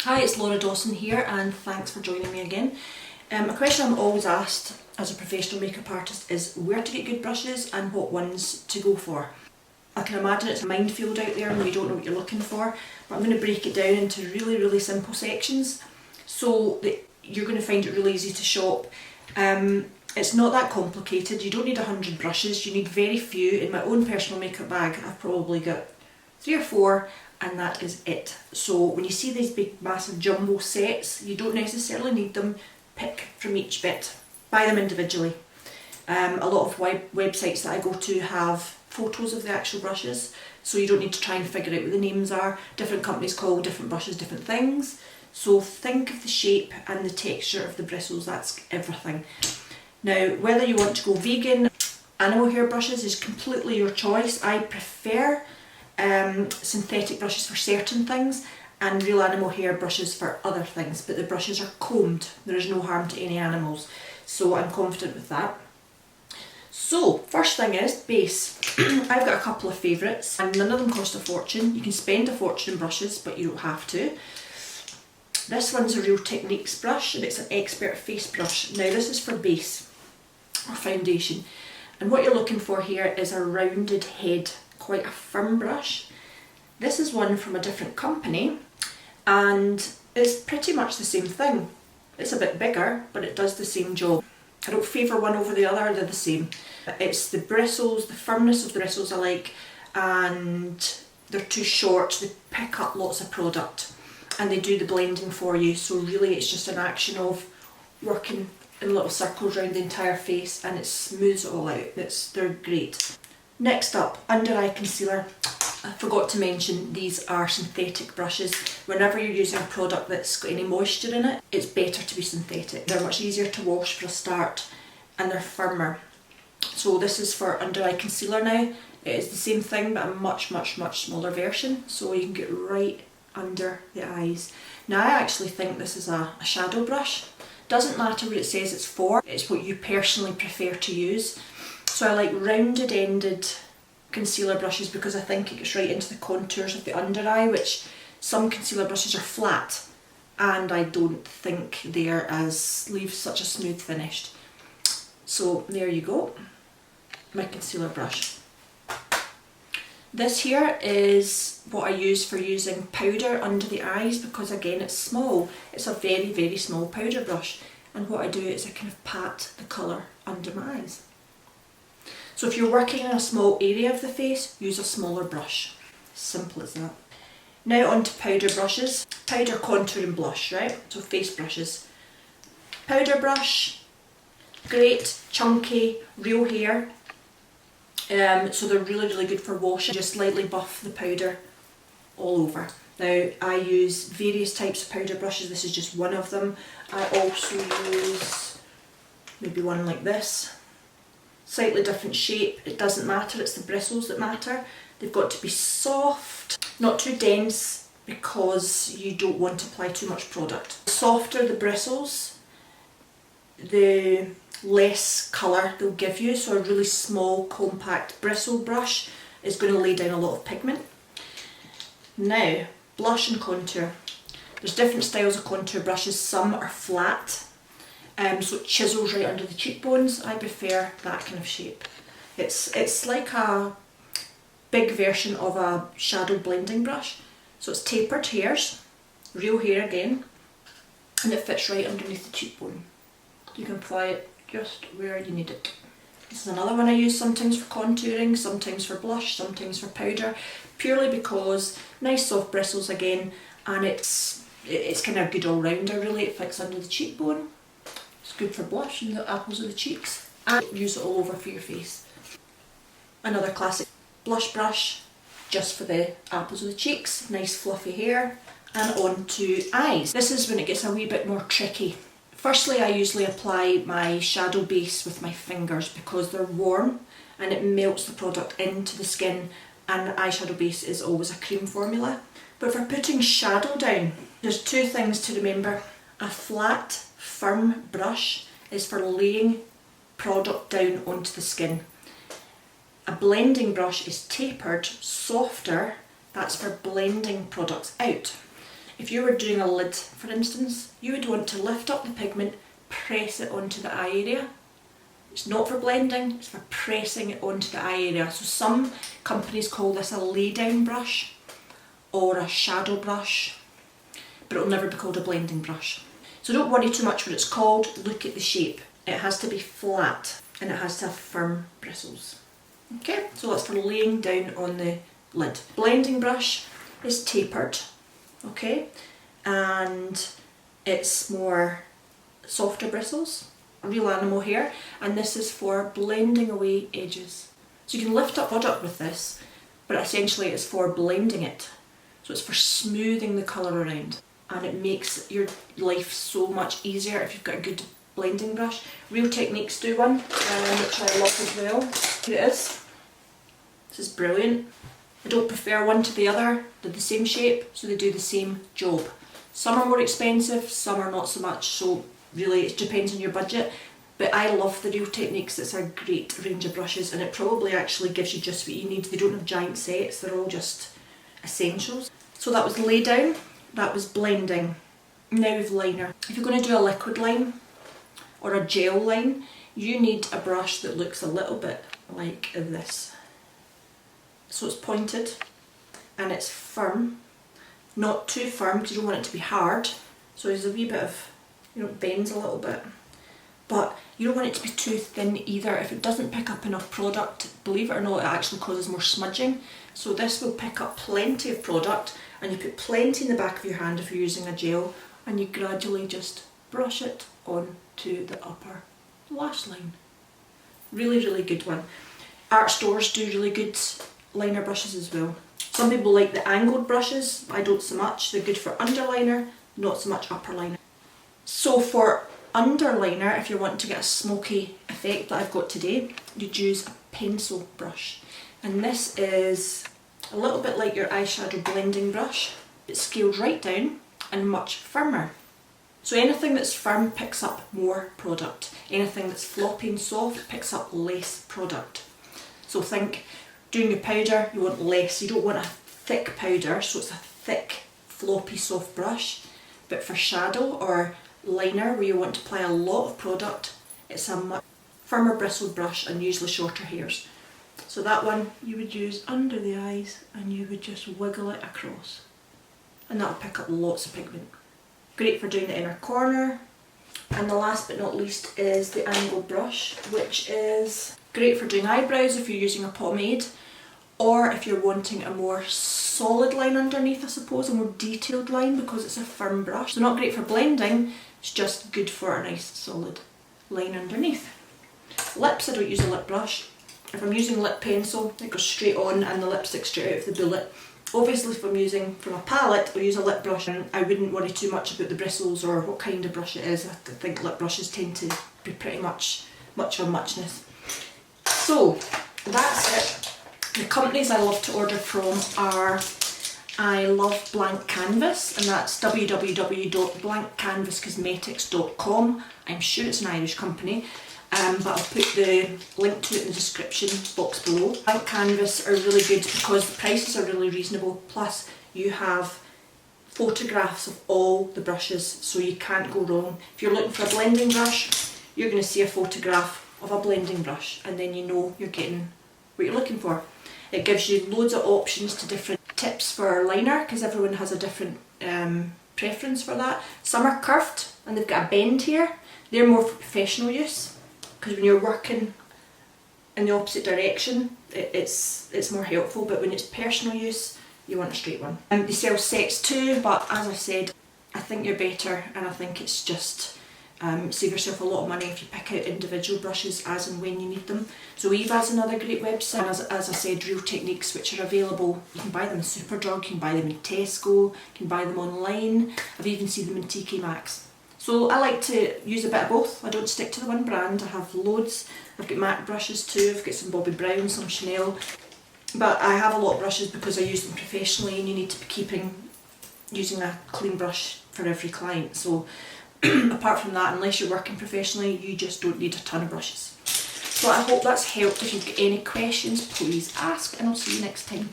Hi, it's Laura Dawson here and thanks for joining me again. A question I'm always asked as a professional makeup artist is where to get good brushes and what ones to go for. I can imagine it's a minefield out there when you don't know what you're looking for, but I'm going to break it down into really simple sections so that you're going to find it really easy to shop. It's not that complicated. You don't need 100 brushes, you need very few. In my own personal makeup bag I've probably got 3 or 4 and that is it. So when you see these big massive jumbo sets, you don't necessarily need them. Pick from each bit, buy them individually. A lot of websites that I go to have photos of the actual brushes, so you don't need to try and figure out what the names are. Different companies call different brushes different things, so think of the shape and the texture of the bristles, that's everything. Now, whether you want to go vegan, animal hair brushes is completely your choice. I prefer synthetic brushes for certain things and real animal hair brushes for other things, but the brushes are combed. There is no harm to any animals, so I'm confident with that. So, first thing is base. I've got a couple of favourites and none of them cost a fortune. You can spend a fortune in brushes, but you don't have to. This one's a Real Techniques brush and it's an expert face brush. Now this is for base or foundation, and what you're looking for here is a rounded head, quite a firm brush. This is one from a different company and it's pretty much the same thing. It's a bit bigger, but it does the same job. I don't favour one over the other, they're the same. It's the bristles, the firmness of the bristles I like, and they're too short, they pick up lots of product and they do the blending for you, so really it's just an action of working in little circles around the entire face and it smooths it all out. They're great. Next up, under eye concealer. I forgot to mention these are synthetic brushes. Whenever you're using a product that's got any moisture in it, it's better to be synthetic. They're much easier to wash for a start and they're firmer. So this is for under eye concealer now. It is the same thing but a much smaller version, so you can get right under the eyes. Now I actually think this is a shadow brush. Doesn't matter what it says it's for, it's what you personally prefer to use. So I like rounded ended concealer brushes because I think it gets right into the contours of the under eye, which some concealer brushes are flat and I don't think they're leave such a smooth finish. So there you go, my concealer brush. This here is what I use for using powder under the eyes because again it's small. It's a very small powder brush, and what I do is I kind of pat the colour under my eyes. So if you're working in a small area of the face, use a smaller brush. Simple as that. Now on to powder brushes. Powder, contour and blush, right? So face brushes. Powder brush, great, chunky, real hair. So they're really good for washing. Just lightly buff the powder all over. Now I use various types of powder brushes. This is just one of them. I also use maybe one like this. Slightly different shape, it doesn't matter, it's the bristles that matter. They've got to be soft, not too dense because you don't want to apply too much product. The softer the bristles, the less colour they'll give you, so a really small compact bristle brush is going to lay down a lot of pigment. Now, blush and contour. There's different styles of contour brushes, some are flat. So it chisels right under the cheekbones. I prefer that kind of shape. It's like a big version of a shadow blending brush. So it's tapered hairs, real hair again, and it fits right underneath the cheekbone. You can apply it just where you need it. This is another one I use sometimes for contouring, sometimes for blush, sometimes for powder, purely because nice soft bristles again, and it's kind of a good all-rounder really. It fits under the cheekbone. It's good for blush and the apples of the cheeks, and use it all over for your face. Another classic blush brush, just for the apples of the cheeks, nice fluffy hair, and on to eyes. This is when it gets a wee bit more tricky. Firstly, I usually apply my shadow base with my fingers because they're warm and it melts the product into the skin, and eyeshadow base is always a cream formula. But for putting shadow down, there's 2 things to remember. A flat, firm brush is for laying product down onto the skin. A blending brush is tapered, softer, that's for blending products out. If you were doing a lid, for instance, you would want to lift up the pigment, press it onto the eye area. It's not for blending, it's for pressing it onto the eye area. So some companies call this a lay down brush or a shadow brush, but it'll never be called a blending brush. So don't worry too much what it's called, look at the shape. It has to be flat and it has to have firm bristles. Okay, so that's for laying down on the lid. Blending brush is tapered, okay, and it's more softer bristles, real animal hair, and this is for blending away edges. So you can lift up product with this, but essentially it's for blending it. So it's for smoothing the colour around, and it makes your life so much easier if you've got a good blending brush. Real Techniques do one, which I love as well. Here it is. This is brilliant. I don't prefer one to the other, they're the same shape, so they do the same job. Some are more expensive, some are not so much, so really it depends on your budget. But I love the Real Techniques, it's a great range of brushes, and it probably actually gives you just what you need. They don't have giant sets, they're all just essentials. So that was lay down, that was blending. Now with liner. If you're going to do a liquid line or a gel line, you need a brush that looks a little bit like this. So it's pointed and it's firm, not too firm because you don't want it to be hard. So there's a wee bit of, it bends a little bit. But you don't want it to be too thin either. If it doesn't pick up enough product, believe it or not, it actually causes more smudging. So this will pick up plenty of product, and you put plenty in the back of your hand if you're using a gel, and you gradually just brush it onto the upper lash line. Really, really good one. Art stores do really good liner brushes as well. Some people like the angled brushes, I don't so much. They're good for underliner, not so much upper liner. So for underliner, if you're wanting to get a smoky effect that I've got today, you'd use a pencil brush. And this is a little bit like your eyeshadow blending brush. It's scaled right down and much firmer. So anything that's firm picks up more product. Anything that's floppy and soft picks up less product. So think, doing your powder, you want less. You don't want a thick powder, so it's a thick, floppy, soft brush. But for shadow or liner, where you want to apply a lot of product, it's a much firmer bristled brush and usually shorter hairs. So that one you would use under the eyes and you would just wiggle it across. And that'll pick up lots of pigment. Great for doing the inner corner. And the last but not least is the angled brush, which is great for doing eyebrows if you're using a pomade, or if you're wanting a more solid line underneath, I suppose, a more detailed line, because it's a firm brush. So not great for blending, it's just good for a nice solid line underneath. Lips, I don't use a lip brush. If I'm using lip pencil, it goes straight on and the lipstick straight out of the bullet. Obviously if I'm using from a palette, I'll use a lip brush, and I wouldn't worry too much about the bristles or what kind of brush it is. I think lip brushes tend to be pretty much of a muchness. So that's it. The companies I love to order from are, I love Blank Canvas, and that's www.blankcanvascosmetics.com. I'm sure it's an Irish company, but I'll put the link to it in the description box below. Blank Canvas are really good because the prices are really reasonable, plus you have photographs of all the brushes, so you can't go wrong. If you're looking for a blending brush, you're going to see a photograph of a blending brush, and then you know you're getting what you're looking for. It gives you loads of options to different tips for liner, because everyone has a different preference for that. Some are curved and they've got a bend here. They're more for professional use, because when you're working in the opposite direction, it's more helpful, but when it's personal use, you want a straight one. They sell sets too, but as I said, I think you're better, and I think it's just save yourself a lot of money if you pick out individual brushes as and when you need them. So Eva's another great website, and as I said, Real Techniques, which are available. You can buy them in Superdrug, you can buy them in Tesco, you can buy them online. I've even seen them in TK Maxx. So I like to use a bit of both. I don't stick to the one brand. I have loads. I've got MAC brushes too. I've got some Bobbi Brown, some Chanel. But I have a lot of brushes because I use them professionally, and you need to be using a clean brush for every client. So apart from that, unless you're working professionally, you just don't need a ton of brushes. So I hope that's helped. If you've got any questions, please ask, and I'll see you next time.